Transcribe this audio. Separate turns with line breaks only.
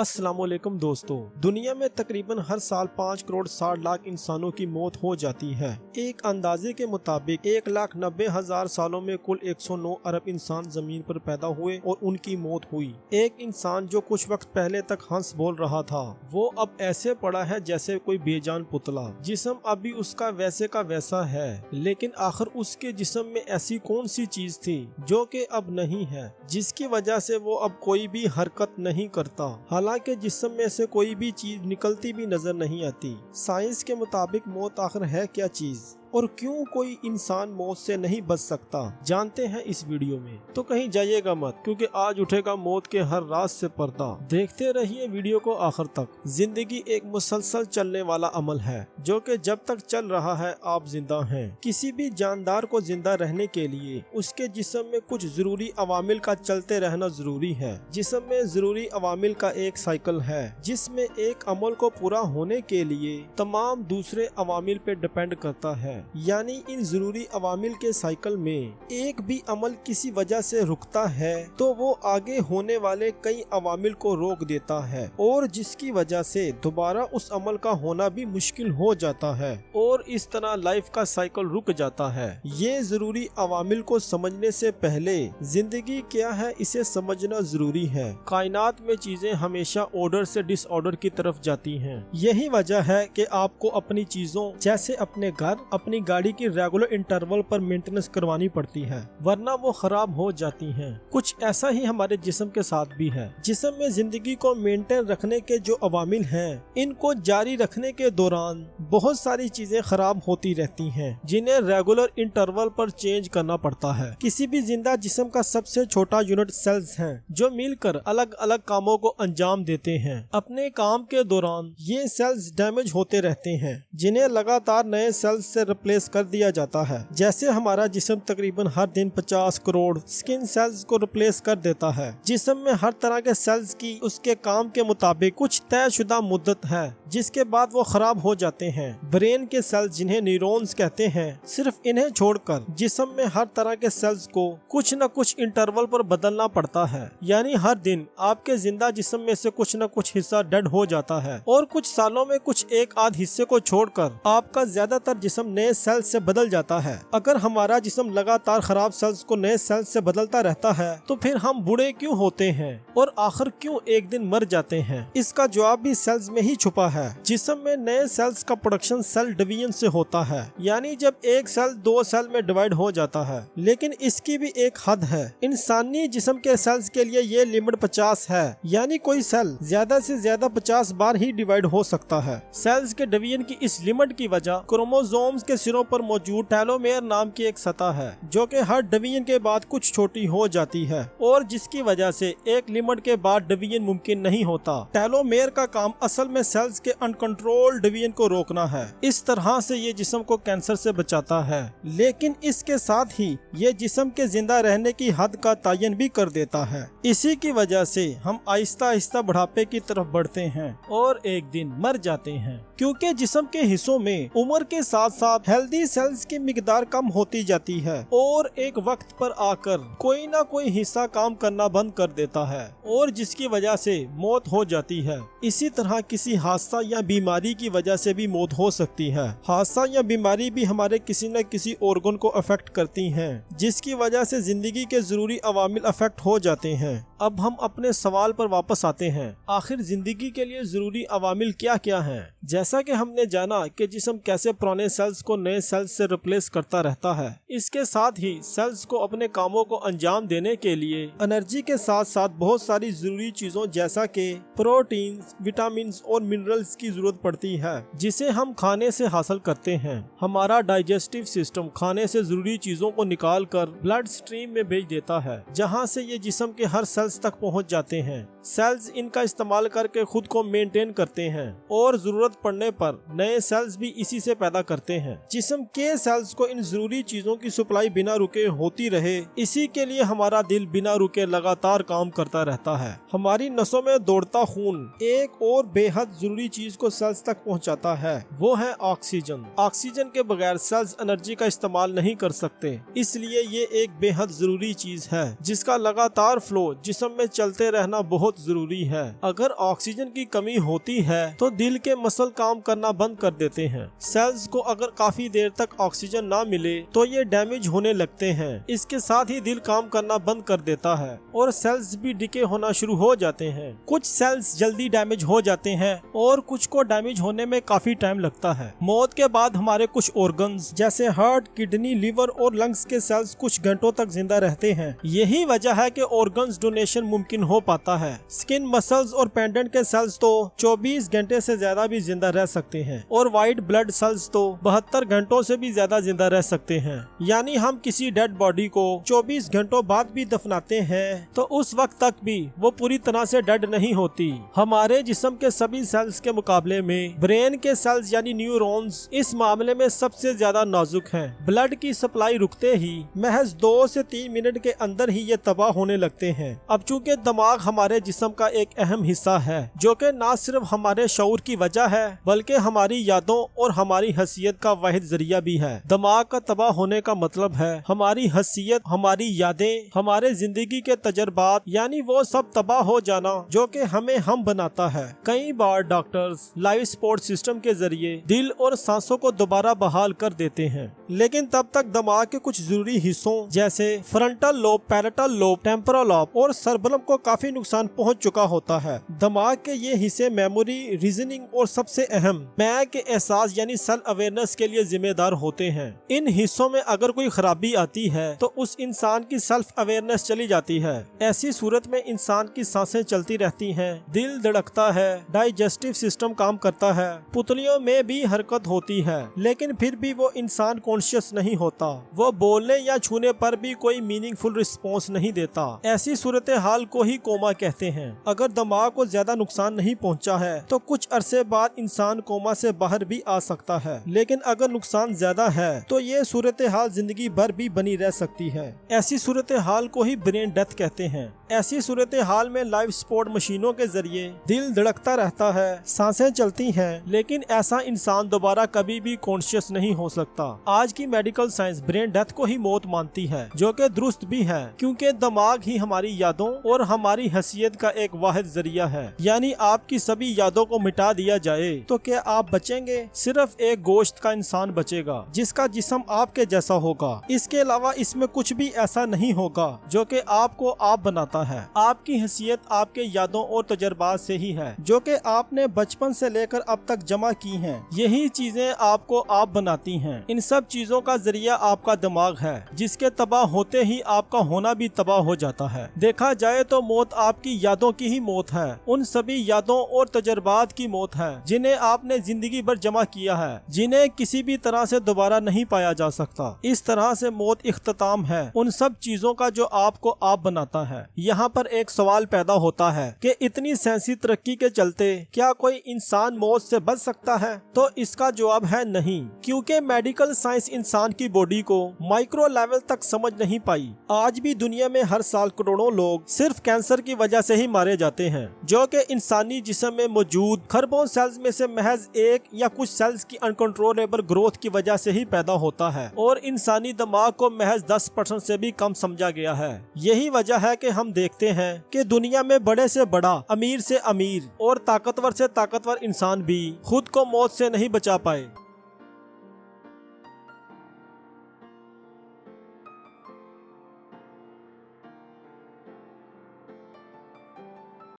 अस्सलाम वालेकुम दोस्तों, दुनिया में तकरीबन हर साल 5 करोड़ 60 लाख इंसानों की मौत हो जाती है। एक अंदाजे के मुताबिक 1,90,000 सालों में कुल 109 अरब इंसान जमीन पर पैदा हुए और उनकी मौत हुई। एक इंसान जो कुछ वक्त पहले तक हंस बोल रहा था, वो अब ऐसे पड़ा है जैसे कोई बेजान पुतला। जिस्म अभी उसका वैसे का वैसा है, लेकिन आखिर उसके जिस्म में ऐसी कौन सी चीज थी जो कि अब नहीं है, जिसकी वजह से वो अब कोई भी हरकत नहीं करता। हालांकि जिस्म में से कोई भी चीज निकलती भी नजर नहीं आती। साइंस के मुताबिक मौत आखिर है क्या चीज और क्यों कोई इंसान मौत से नहीं बच सकता, जानते हैं इस वीडियो में। तो कहीं जाइएगा मत, क्योंकि आज उठेगा मौत के हर राज से पर्दा। देखते रहिए वीडियो को आखिर तक। जिंदगी एक मुसलसल चलने वाला अमल है, जो कि जब तक चल रहा है आप जिंदा हैं। किसी भी जानदार को जिंदा रहने के लिए उसके जिस्म में कुछ जरूरी अवामिल का चलते रहना जरूरी है। जिस्म में जरूरी अवामिल का एक साइकिल है, जिसमें एक अमल को पूरा होने के लिए तमाम दूसरे अवामिल पे डिपेंड करता है। यानी इन जरूरी अवामिल के साइकिल में एक भी अमल किसी वजह से रुकता है तो वो आगे होने वाले कई अवामिल को रोक देता है, और जिसकी वजह से दोबारा उस अमल का होना भी मुश्किल हो जाता है, और इस तरह लाइफ का साइकिल रुक जाता है। ये जरूरी अवामिल को समझने से पहले जिंदगी क्या है इसे समझना जरूरी है। कायनात में चीजें हमेशा ऑर्डर से डिसऑर्डर की तरफ जाती हैं। यही वजह है कि आपको अपनी चीजों जैसे अपने घर, अपनी गाड़ी की रेगुलर इंटरवल पर मेंटेनेंस करवानी पड़ती है, वरना वो खराब हो जाती हैं। कुछ ऐसा ही हमारे जिस्म के साथ भी है। जिस्म में जिंदगी को मेंटेन रखने के जो अवामिल हैं, इनको जारी रखने के दौरान बहुत सारी चीजें खराब होती रहती हैं, जिन्हें रेगुलर इंटरवल पर चेंज करना पड़ता है। किसी भी जिंदा जिस्म का सबसे छोटा यूनिट सेल्स हैं, जो मिलकर अलग अलग कामों को अंजाम देते हैं। अपने काम के दौरान ये सेल्स डैमेज होते रहते हैं, जिन्हें लगातार नए सेल्स से रिप्लेस कर दिया जाता है। जैसे हमारा जिस्म तकरीबन हर दिन 50 करोड़ स्किन सेल्स को रिप्लेस कर देता है। जिस्म में हर तरह के सेल्स की उसके काम के मुताबिक कुछ तयशुदा मुद्दत है, जिसके बाद वो खराब हो जाते हैं। ब्रेन के सेल्स, जिन्हें न्यूरॉन्स कहते हैं, सिर्फ इन्हें छोड़कर जिस्म में हर तरह के सेल्स को कुछ न कुछ इंटरवल पर बदलना पड़ता है। यानी हर दिन आपके जिंदा जिस्म में से कुछ न कुछ हिस्सा डेड हो जाता है, और कुछ सालों में कुछ एक आध हिस्से को छोड़कर आपका ज्यादातर जिस्म नए सेल्स से बदल जाता है। अगर हमारा जिस्म लगातार खराब सेल्स को नए सेल्स से बदलता रहता है, तो फिर हम बूढ़े क्यों होते हैं और आखिर क्यों एक दिन मर जाते हैं? इसका जवाब भी सेल्स में ही छुपा है। जिस्म में नए सेल्स का प्रोडक्शन सेल डिवीजन से होता है, यानी जब एक सेल 2 सेल में डिवाइड हो जाता है। लेकिन इसकी भी एक हद है। इंसानी जिस्म के सेल्स के लिए ये लिमिट 50 है, यानी कोई सेल ज्यादा से ज्यादा 50 बार ही डिवाइड हो सकता है। सेल्स के डिवीजन की इस लिमिट की वजह क्रोमोसोम्स के सिरों पर मौजूद टेलोमेयर नाम की एक सतह है, जो कि हर डिवीजन के बाद कुछ छोटी हो जाती है, और जिसकी वजह से एक लिमिट के बाद डिवीजन मुमकिन नहीं होता। टेलोमेयर का काम असल में सेल्स के अनकंट्रोल्ड डिवीजन को रोकना है। इस तरह से ये जिस्म को कैंसर से बचाता है, लेकिन इसके साथ ही ये जिस्म के जिंदा रहने की हद का तयन भी कर देता है। इसी की वजह से हम आहिस्ता आहिस्ता बुढ़ापे की तरफ बढ़ते हैं और एक दिन मर जाते हैं, क्योंकि जिस्म के हिस्सों में उम्र के साथ साथ हेल्दी सेल्स की मिकदार कम होती जाती है, और एक वक्त पर आकर कोई ना कोई हिस्सा काम करना बंद कर देता है, और जिसकी वजह से मौत हो जाती है। इसी तरह किसी हादसा या बीमारी की वजह से भी मौत हो सकती है। हादसा या बीमारी भी हमारे किसी न किसी ऑर्गन को अफेक्ट करती हैं, जिसकी वजह से जिंदगी के जरूरी अवामिल अफेक्ट हो जाते हैं। अब हम अपने सवाल पर वापस आते हैं, आखिर जिंदगी के लिए जरूरी अवामिल क्या क्या हैं? जैसा कि हमने जाना कि जिस्म कैसे पुराने सेल्स को नए सेल्स से रिप्लेस करता रहता है, इसके साथ ही सेल्स को अपने कामों को अंजाम देने के लिए एनर्जी के साथ साथ बहुत सारी जरूरी चीजों जैसा कि प्रोटीन, विटामिन और मिनरल्स की जरूरत पड़ती है, जिसे हम खाने से हासिल करते हैं। हमारा डाइजेस्टिव सिस्टम खाने से जरूरी चीजों को निकाल कर ब्लड स्ट्रीम में भेज देता है, जहाँ से ये जिस्म के हर सेल्स तक पहुँच जाते हैं। सेल्स इनका इस्तेमाल करके खुद को मेंटेन करते हैं, और जरूरत पड़ने पर नए सेल्स भी इसी से पैदा करते हैं। जिस्म के सेल्स को इन जरूरी चीजों की सप्लाई बिना रुके होती रहे, इसी के लिए हमारा दिल बिना रुके लगातार काम करता रहता है। हमारी नसों में दौड़ता खून एक और बेहद जरूरी चीज को सेल्स तक पहुंचाता है, वो है ऑक्सीजन। ऑक्सीजन के बगैर सेल्स एनर्जी का इस्तेमाल नहीं कर सकते, इसलिए ये एक बेहद जरूरी चीज है, जिसका लगातार फ्लो जिस्म जिस्म में चलते रहना बहुत जरूरी है। अगर ऑक्सीजन की कमी होती है तो दिल के मसल काम करना बंद कर देते हैं। सेल्स को अगर काफी देर तक ऑक्सीजन ना मिले तो ये डैमेज होने लगते हैं। इसके साथ ही दिल काम करना बंद कर देता है और सेल्स भी डिके होना शुरू हो जाते हैं। कुछ सेल्स जल्दी डैमेज हो जाते हैं और कुछ को डैमेज होने में काफी टाइम लगता है। मौत के बाद हमारे कुछ ऑर्गन्स जैसे हार्ट, किडनी, लिवर और लंग्स के सेल्स कुछ घंटों तक जिंदा रहते हैं। यही वजह है कि ऑर्गन्स डोनेशन मुमकिन हो पाता है। स्किन, मसल्स और पेंडेंट के सेल्स तो 24 घंटे से ज्यादा भी जिंदा रह सकते हैं और व्हाइट ब्लड सेल्स तो 72 घंटों से भी ज्यादा जिंदा रह सकते हैं। यानी हम किसी डेड बॉडी को 24 घंटों बाद भी दफनाते हैं तो उस वक्त तक भी वो पूरी तरह से डेड नहीं होती। हमारे जिस्म के सभी सेल्स के मुकाबले में ब्रेन के सेल्स यानी न्यूरॉन्स इस मामले में सबसे ज्यादा नाजुक हैं। ब्लड की सप्लाई रुकते ही महज 2 से 3 मिनट के अंदर ही ये तबाह होने लगते हैं। अब चूंकि दिमाग हमारे जिस्म का एक अहम हिस्सा है जो कि न सिर्फ हमारे शऊर की वजह है बल्कि हमारी यादों और हमारी हसीयत का वाहिद जरिया भी है। दिमाग का तबाह होने का मतलब है हमारी हसीयत, हमारी यादें, हमारे जिंदगी के तजर्बात यानी वो सब तबाह हो जाना जो कि हमें हम बनाता है। कई बार डॉक्टर्स लाइफ सपोर्ट सिस्टम के जरिए दिल और सांसों को दोबारा बहाल कर देते हैं, लेकिन तब तक दिमाग के कुछ जरूरी हिस्सों जैसे frontal lobe, parietal lobe, temporal lobe और सरबलम को काफी नुकसान पहुंच चुका होता है। दिमाग के ये हिस्से मेमोरी, रीजनिंग और सबसे अहम मैं के एहसास यानी सेल्फ अवेयरनेस के लिए जिम्मेदार होते हैं। इन हिस्सों में अगर कोई खराबी आती है तो उस इंसान की सेल्फ अवेयरनेस चली जाती है। ऐसी सूरत में इंसान की सांसें चलती रहती हैं, दिल धड़कता है, डाइजेस्टिव सिस्टम काम करता है, पुतलियों में भी हरकत होती है, लेकिन फिर भी वो इंसान कॉन्शियस नहीं होता। वो बोलने या छूने पर भी कोई मीनिंगफुल रिस्पॉन्स नहीं देता। ऐसी सूरत हाल को ही कोमा कहते हैं। अगर दिमाग को ज्यादा नुकसान नहीं पहुंचा है तो कुछ अरसे बाद इंसान कोमा से बाहर भी आ सकता है, लेकिन अगर नुकसान ज्यादा है तो ये सूरत हाल जिंदगी भर भी बनी रह सकती है। ऐसी सूरत हाल को ही ब्रेन डेथ कहते हैं। ऐसी सूरत हाल में लाइफ सपोर्ट मशीनों के जरिए दिल धड़कता रहता है, सांसें चलती हैं, लेकिन ऐसा इंसान दोबारा कभी भी कॉन्शियस नहीं हो सकता। आज की मेडिकल साइंस ब्रेन डेथ को ही मौत मानती है, जो कि दुरुस्त भी है, क्योंकि दिमाग ही हमारी यादों और हमारी हसीयत का एक वाहिद जरिया है। यानी आपकी सभी यादों को मिटा दिया जाए तो क्या आप बचेंगे? सिर्फ एक गोश्त का इंसान बचेगा जिसका जिस्म आपके जैसा होगा। इसके अलावा इसमें कुछ भी ऐसा नहीं होगा जो कि आपको आप बनाता है। आपकी हसीयत आपके यादों और तजर्बात से ही है जो कि आपने बचपन से लेकर अब तक जमा की हैं। यही चीजें आपको आप बनाती हैं। इन सब चीजों का जरिया आपका दिमाग है जिसके तबाह होते ही आपका होना भी तबाह हो जाता है। देखा जाए तो मौत आपकी यादों की ही मौत है, उन सभी यादों और तजर्बात की मौत है जिन्हें आपने जिंदगी भर जमा किया है, जिन्हें किसी भी तरह से दोबारा नहीं पाया जा सकता। इस तरह से मौत इख्तिताम है उन सब चीजों का जो आपको आप बनाता है। यहाँ पर एक सवाल पैदा होता है कि इतनी साइंसी तरक्की के चलते क्या कोई इंसान मौत से बच सकता है? तो इसका जवाब है नहीं, क्योंकि मेडिकल साइंस इंसान की बॉडी को माइक्रो लेवल तक समझ नहीं पाई। आज भी दुनिया में हर साल करोड़ों लोग सिर्फ कैंसर की वजह से ही मारे जाते हैं, जो कि इंसानी जिस्म में मौजूद खरबों सेल्स में से महज एक या कुछ सेल्स की अनकंट्रोलेबल ग्रोथ की वजह से ही पैदा होता है और इंसानी दिमाग को महज 10% से भी कम समझा गया है। यही वजह है कि हम देखते हैं कि दुनिया में बड़े से बड़ा, अमीर से अमीर और ताकतवर से ताकतवर इंसान भी खुद को मौत से नहीं बचा पाए।